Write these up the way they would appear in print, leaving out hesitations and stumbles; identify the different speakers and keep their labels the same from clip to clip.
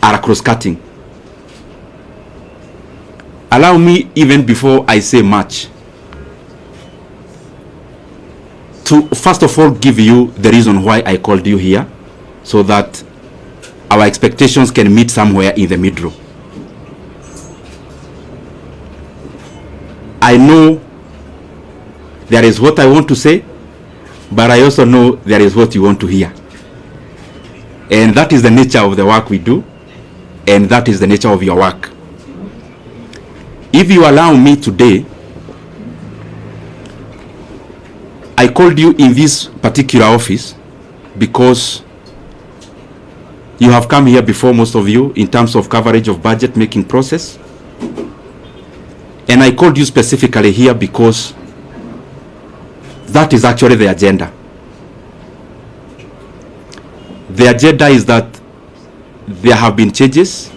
Speaker 1: are cross-cutting. Allow me, even before I say much, to first of all give you the reason why I called you here, so that our expectations can meet somewhere in the middle. I know there is what I want to say, but I also know there is what you want to hear. And that is the nature of the work we do, and that is the nature of your work. If you allow me today, I called you in this particular office because you have come here before, most of you, in terms of coverage of budget making process. And I called you specifically here because that is actually the agenda. The agenda is that there have been changes,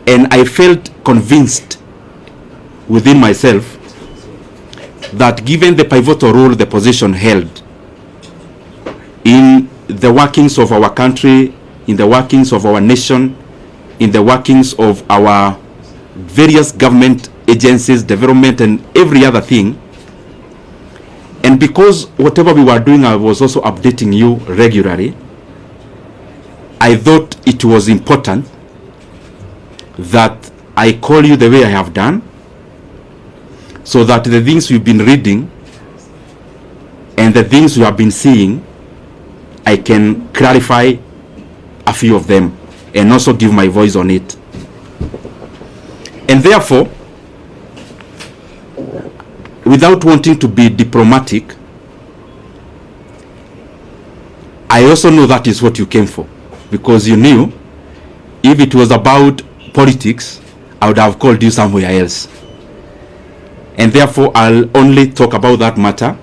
Speaker 1: and I felt convinced within myself that given the pivotal role the position held in the workings of our country, in the workings of our nation, in the workings of our various government agencies, development, and every other thing, and because whatever we were doing, I was also updating you regularly, I thought it was important that I call you the way I have done, so that the things we've been reading and the things we have been seeing, I can clarify a few of them and also give my voice on it. And therefore, without wanting to be diplomatic, I also know that is what you came for, because you knew if it was about politics, I would have called you somewhere else. And therefore, I'll only talk about that matter.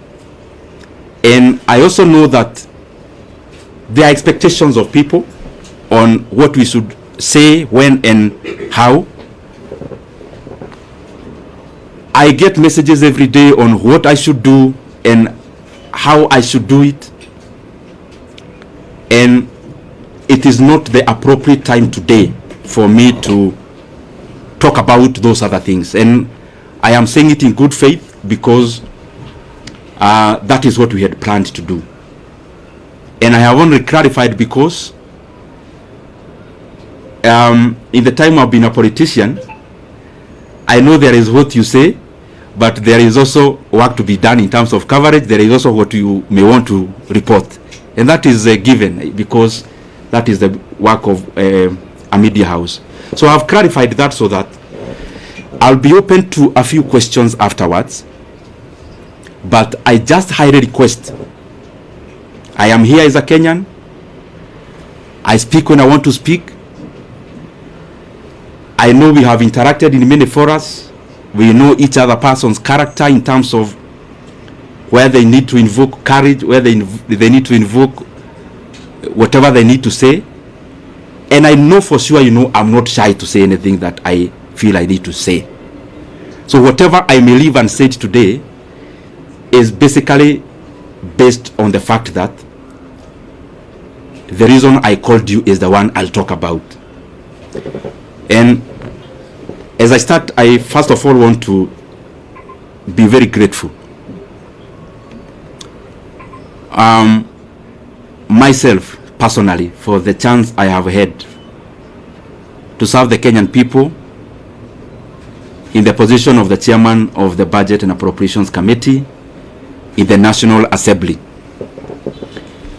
Speaker 1: And I also know that there are expectations of people on what we should say, when, and how. I get messages every day on what I should do and how I should do it. And it is not the appropriate time today for me to talk about those other things. And I am saying it in good faith because that is what we had planned to do. And I have only clarified because in the time I've been a politician, I know there is what you say, but there is also work to be done in terms of coverage. There is also what you may want to report. And that is given because that is the work of a media house. So I've clarified that so that I'll be open to a few questions afterwards. But I just highly request, I am here as a Kenyan. I speak when I want to speak. I know we have interacted in many forums. We know each other person's character in terms of where they need to invoke courage, where they need to invoke whatever they need to say. And I know for sure, you know, I'm not shy to say anything that I feel I need to say. So whatever I may leave and say today is basically based on the fact that the reason I called you is the one I'll talk about. And as I start, I first of all want to be very grateful. Myself, personally, for the chance I have had to serve the Kenyan people in the position of the chairman of the Budget and Appropriations Committee in the National Assembly.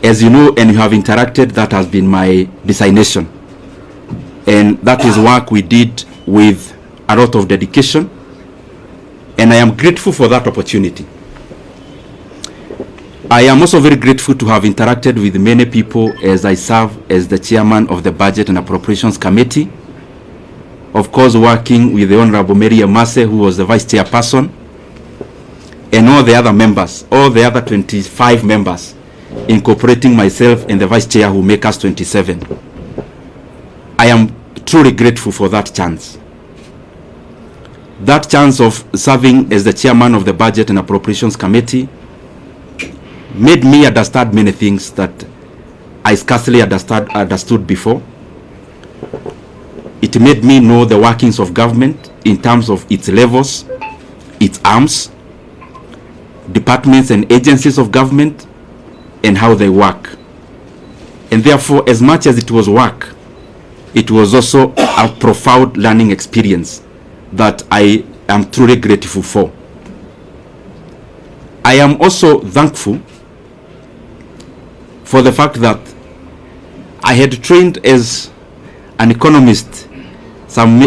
Speaker 1: As you know and you have interacted, that has been my designation. And that is work we did with a lot of dedication. And I am grateful for that opportunity. I am also very grateful to have interacted with many people as I serve as the chairman of the Budget and Appropriations Committee. Of course, working with the Honorable Mary Amase, who was the vice chairperson, and all the other members, all the other 25 members, incorporating myself and the vice chair who make us 27. I am truly grateful for that chance. That chance of serving as the chairman of the Budget and Appropriations Committee made me understand many things that I scarcely understood before. It made me know the workings of government in terms of its levels, its arms, departments and agencies of government, and how they work. And therefore, as much as it was work, it was also a profound learning experience that I am truly grateful for. I am also thankful for the fact that I had trained as an economist some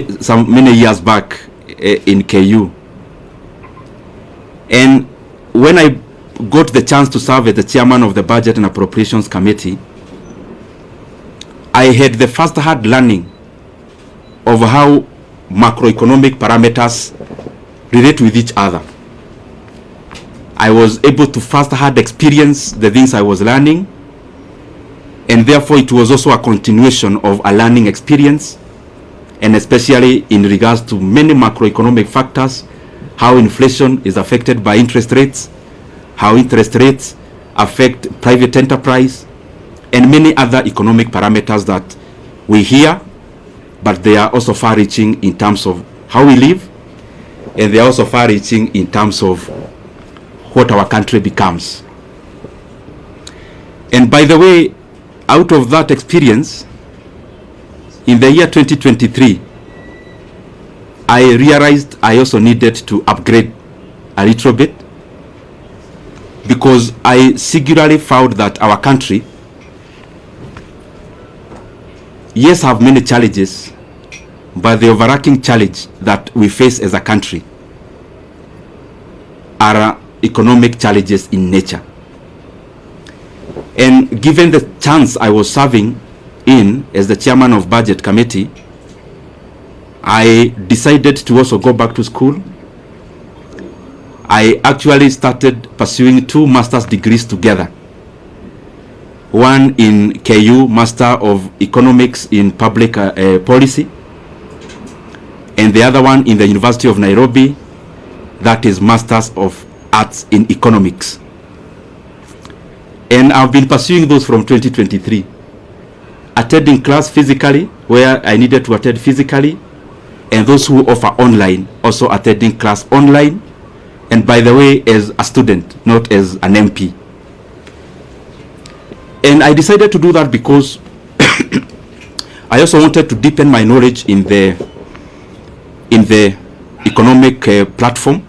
Speaker 1: many years back in KU. And when I got the chance to serve as the chairman of the Budget and Appropriations Committee, I had the first-hand learning of how macroeconomic parameters relate with each other. I was able to first-hand experience the things I was learning, and therefore it was also a continuation of a learning experience, and especially in regards to many macroeconomic factors, how inflation is affected by interest rates, how interest rates affect private enterprise, and many other economic parameters that we hear, but they are also far-reaching in terms of how we live, and they are also far-reaching in terms of what our country becomes. And by the way, out of that experience, in the year 2023, I realized I also needed to upgrade a little bit, because I singularly found that our country, yes, have many challenges, but the overarching challenge that we face as a country are economic challenges in nature. And given the chance I was serving in as the chairman of Budget Committee, I decided to also go back to school. I actually started pursuing 2 master's degrees together. One in KU, Master of Economics in Public Policy, and the other one in the University of Nairobi, that is Masters of Arts in Economics. And I've been pursuing those from 2023, attending class physically where I needed to attend physically, and those who offer online also attending class online, and by the way, as a student, not as an MP. And I decided to do that because I also wanted to deepen my knowledge in the economic platform.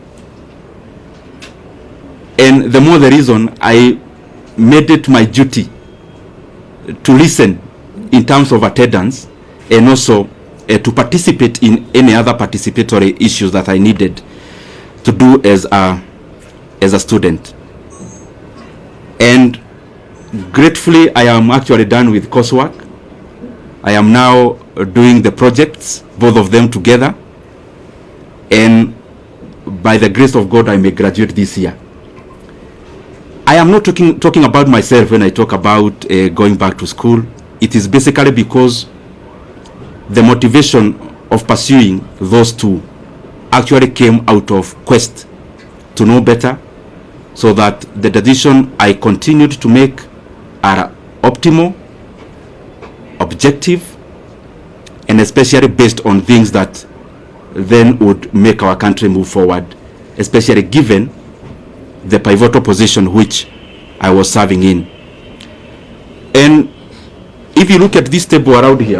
Speaker 1: And the more the reason, I made it my duty to listen in terms of attendance, and also to participate in any other participatory issues that I needed to do as a student. And gratefully, I am actually done with coursework. I am now doing the projects, both of them together, and by the grace of God, I may graduate this year. I am not talking about myself when I talk about going back to school. It is basically because the motivation of pursuing those 2 actually came out of quest to know better, so that the decision I continued to make are optimal, objective, and especially based on things that then would make our country move forward, especially given the pivotal position which I was serving in. And if you look at this table around here,